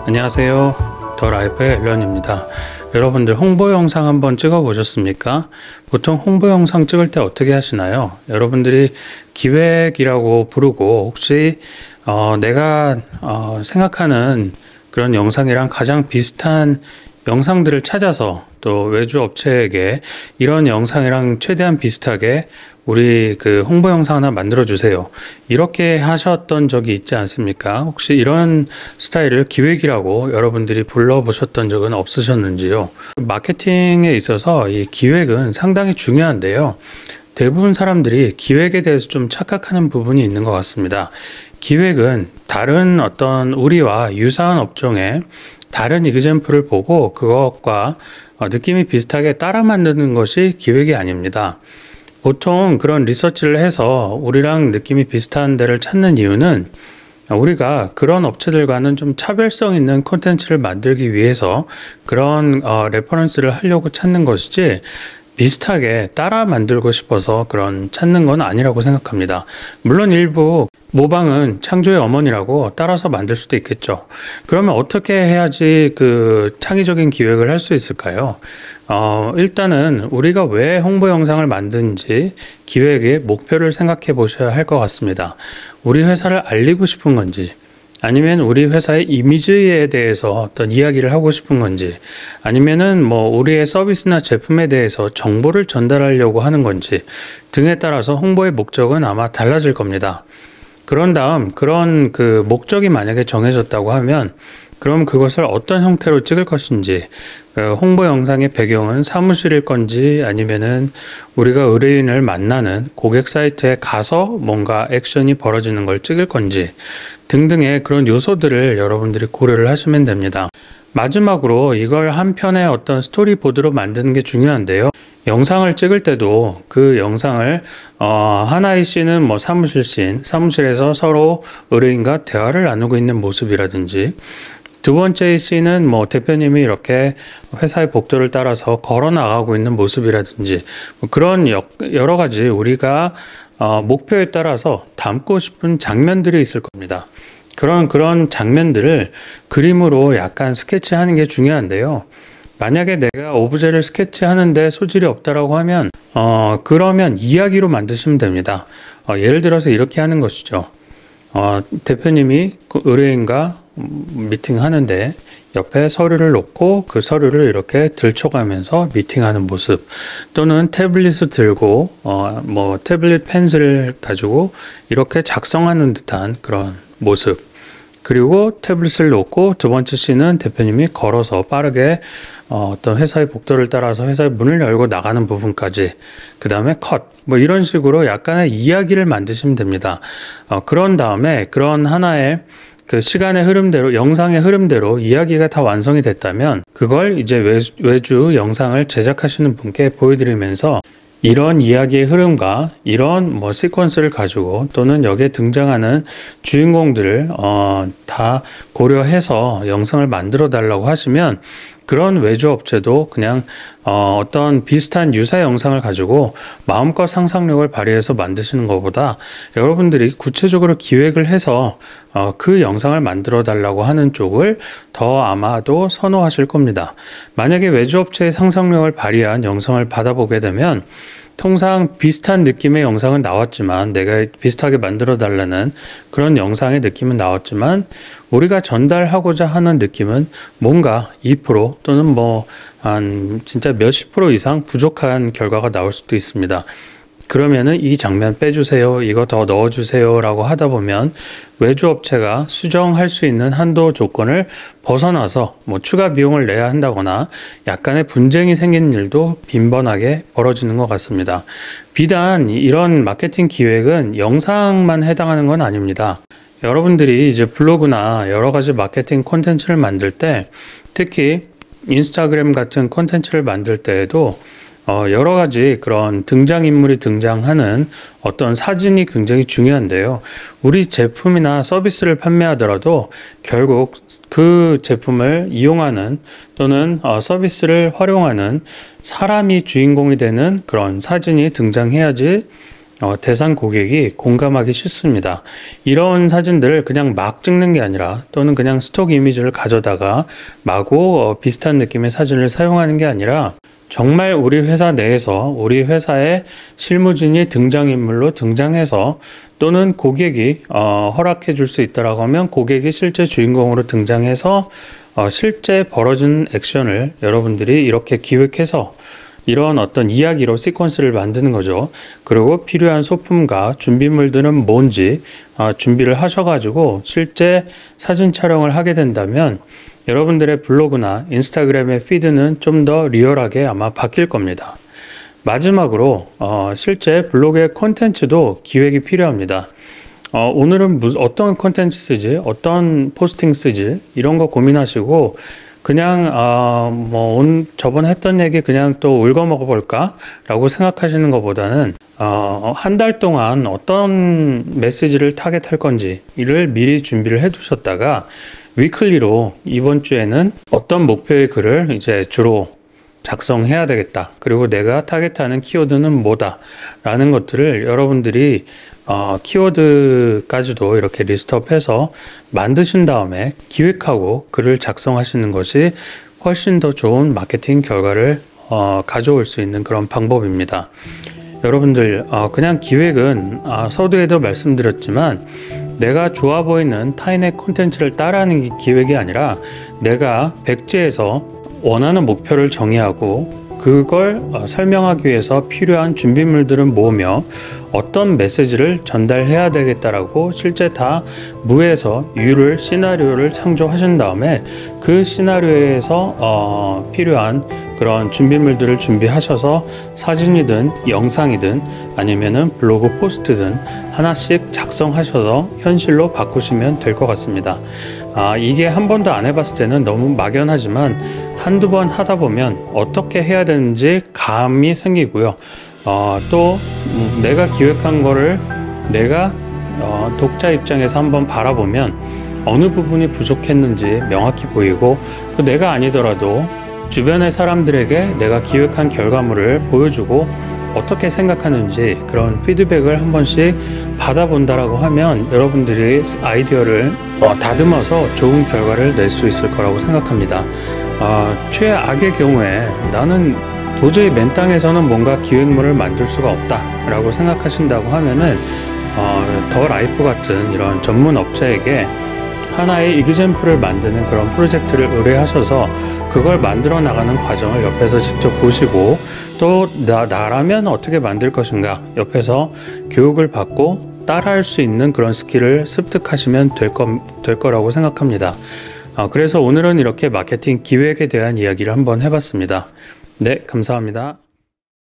안녕하세요. 더 라이프의 앨런입니다. 여러분들 홍보 영상 한번 찍어 보셨습니까? 보통 홍보 영상 찍을 때 어떻게 하시나요? 여러분들이 기획이라고 부르고 혹시 내가 생각하는 그런 영상이랑 가장 비슷한 영상들을 찾아서 또 외주 업체에게 이런 영상이랑 최대한 비슷하게 우리 그 홍보 영상 하나 만들어 주세요. 이렇게 하셨던 적이 있지 않습니까? 혹시 이런 스타일을 기획이라고 여러분들이 불러보셨던 적은 없으셨는지요? 마케팅에 있어서 이 기획은 상당히 중요한데요. 대부분 사람들이 기획에 대해서 좀 착각하는 부분이 있는 것 같습니다. 기획은 다른 어떤 우리와 유사한 업종의 다른 이그젬플을 보고 그것과 느낌이 비슷하게 따라 만드는 것이 기획이 아닙니다. 보통 그런 리서치를 해서 우리랑 느낌이 비슷한 데를 찾는 이유는 우리가 그런 업체들과는 좀 차별성 있는 콘텐츠를 만들기 위해서 그런 레퍼런스를 하려고 찾는 것이지 비슷하게 따라 만들고 싶어서 그런 찾는 건 아니라고 생각합니다. 물론 일부 모방은 창조의 어머니라고 따라서 만들 수도 있겠죠. 그러면 어떻게 해야지 그 창의적인 기획을 할 수 있을까요? 일단은 우리가 왜 홍보 영상을 만드는지 기획의 목표를 생각해 보셔야 할 것 같습니다. 우리 회사를 알리고 싶은 건지, 아니면 우리 회사의 이미지에 대해서 어떤 이야기를 하고 싶은 건지, 아니면은 뭐 우리의 서비스나 제품에 대해서 정보를 전달하려고 하는 건지 등에 따라서 홍보의 목적은 아마 달라질 겁니다. 그런 다음 그런 그 목적이 만약에 정해졌다고 하면 그럼 그것을 어떤 형태로 찍을 것인지, 홍보 영상의 배경은 사무실일 건지 아니면은 우리가 의뢰인을 만나는 고객 사이트에 가서 뭔가 액션이 벌어지는 걸 찍을 건지 등등의 그런 요소들을 여러분들이 고려를 하시면 됩니다. 마지막으로 이걸 한 편의 어떤 스토리보드로 만드는 게 중요한데요. 영상을 찍을 때도 그 영상을 하나의 씬은 뭐 사무실 씬, 사무실에서 서로 의뢰인과 대화를 나누고 있는 모습이라든지, 두 번째 씬은 뭐 대표님이 이렇게 회사의 복도를 따라서 걸어 나가고 있는 모습이라든지, 뭐 그런 여러 가지 우리가 목표에 따라서 담고 싶은 장면들이 있을 겁니다. 그런 장면들을 그림으로 약간 스케치하는 게 중요한데요. 만약에 내가 오브제를 스케치하는데 소질이 없다라고 하면 그러면 이야기로 만드시면 됩니다. 예를 들어서 이렇게 하는 것이죠. 대표님이 그 의뢰인과 미팅하는데 옆에 서류를 놓고 그 서류를 이렇게 들춰가면서 미팅하는 모습, 또는 태블릿을 들고 뭐 태블릿 펜슬을 가지고 이렇게 작성하는 듯한 그런 모습, 그리고 태블릿을 놓고 두 번째 씬은 대표님이 걸어서 빠르게 어떤 회사의 복도를 따라서 회사의 문을 열고 나가는 부분까지, 그 다음에 컷, 뭐 이런 식으로 약간의 이야기를 만드시면 됩니다. 그런 다음에 그런 하나의 그 시간의 흐름대로, 영상의 흐름대로 이야기가 다 완성이 됐다면 그걸 이제 외주 영상을 제작하시는 분께 보여드리면서 이런 이야기의 흐름과 이런 뭐 시퀀스를 가지고, 또는 여기에 등장하는 주인공들을 다 고려해서 영상을 만들어 달라고 하시면 그런 외주 업체도 그냥 어떤 비슷한 유사 영상을 가지고 마음껏 상상력을 발휘해서 만드시는 것보다 여러분들이 구체적으로 기획을 해서 그 영상을 만들어 달라고 하는 쪽을 더 아마도 선호하실 겁니다. 만약에 외주 업체의 상상력을 발휘한 영상을 받아보게 되면 통상 비슷한 느낌의 영상은 나왔지만, 내가 비슷하게 만들어 달라는 그런 영상의 느낌은 나왔지만 우리가 전달하고자 하는 느낌은 뭔가 2% 또는 뭐 한 진짜 몇십 프로 이상 부족한 결과가 나올 수도 있습니다. 그러면은 이 장면 빼주세요, 이거 더 넣어주세요 라고 하다 보면 외주 업체가 수정할 수 있는 한도 조건을 벗어나서 뭐 추가 비용을 내야 한다거나 약간의 분쟁이 생기는 일도 빈번하게 벌어지는 것 같습니다. 비단 이런 마케팅 기획은 영상만 해당하는 건 아닙니다. 여러분들이 이제 블로그나 여러 가지 마케팅 콘텐츠를 만들 때, 특히 인스타그램 같은 콘텐츠를 만들 때에도 여러 가지 그런 등장인물이 등장하는 어떤 사진이 굉장히 중요한데요. 우리 제품이나 서비스를 판매하더라도 결국 그 제품을 이용하는 또는 서비스를 활용하는 사람이 주인공이 되는 그런 사진이 등장해야지 대상 고객이 공감하기 쉽습니다. 이런 사진들을 그냥 막 찍는 게 아니라 또는 그냥 스톡 이미지를 가져다가 마구 비슷한 느낌의 사진을 사용하는 게 아니라 정말 우리 회사 내에서 우리 회사의 실무진이 등장인물로 등장해서 또는 고객이 허락해 줄 수 있다라고 하면 고객이 실제 주인공으로 등장해서 실제 벌어진 액션을 여러분들이 이렇게 기획해서 이런 어떤 이야기로 시퀀스를 만드는 거죠. 그리고 필요한 소품과 준비물들은 뭔지 준비를 하셔가지고 실제 사진 촬영을 하게 된다면 여러분들의 블로그나 인스타그램의 피드는 좀 더 리얼하게 아마 바뀔 겁니다. 마지막으로 실제 블로그의 콘텐츠도 기획이 필요합니다. 오늘은 어떤 콘텐츠 쓰지? 어떤 포스팅 쓰지? 이런 거 고민하시고 그냥 저번에 했던 얘기 그냥 또 울거먹어 볼까? 라고 생각하시는 것보다는 한 달 동안 어떤 메시지를 타겟할 건지 이를 미리 준비를 해 두셨다가 위클리로 이번 주에는 어떤 목표의 글을 이제 주로 작성해야 되겠다. 그리고 내가 타겟하는 키워드는 뭐다. 라는 것들을 여러분들이 키워드까지도 이렇게 리스트업해서 만드신 다음에 기획하고 글을 작성하시는 것이 훨씬 더 좋은 마케팅 결과를 가져올 수 있는 그런 방법입니다. 여러분들 그냥 기획은 서두에도 말씀드렸지만 내가 좋아 보이는 타인의 콘텐츠를 따라하는 게 기획이 아니라 내가 백지에서 원하는 목표를 정의하고 그걸 설명하기 위해서 필요한 준비물들을 모으며 어떤 메시지를 전달해야 되겠다라고 실제 다 무에서 유를 시나리오를 창조하신 다음에 그 시나리오에서 필요한 그런 준비물들을 준비하셔서 사진이든 영상이든 아니면은 블로그 포스트든 하나씩 작성하셔서 현실로 바꾸시면 될 것 같습니다. 이게 한 번도 안 해봤을 때는 너무 막연하지만 한두 번 하다 보면 어떻게 해야 되는지 감이 생기고요. 또 내가 기획한 거를 내가 독자 입장에서 한번 바라보면 어느 부분이 부족했는지 명확히 보이고 또 내가 아니더라도 주변의 사람들에게 내가 기획한 결과물을 보여주고 어떻게 생각하는지 그런 피드백을 한 번씩 받아본다라고 하면 여러분들이 아이디어를 다듬어서 좋은 결과를 낼 수 있을 거라고 생각합니다. 최악의 경우에 나는 도저히 맨 땅에서는 뭔가 기획물을 만들 수가 없다 라고 생각하신다고 하면은 더 라이프 같은 이런 전문 업체에게 하나의 이그젬플을 만드는 그런 프로젝트를 의뢰하셔서 그걸 만들어 나가는 과정을 옆에서 직접 보시고 또 나라면 어떻게 만들 것인가 옆에서 교육을 받고 따라할 수 있는 그런 스킬을 습득하시면 될 거라고 생각합니다. 그래서 오늘은 이렇게 마케팅 기획에 대한 이야기를 한번 해봤습니다. 네, 감사합니다.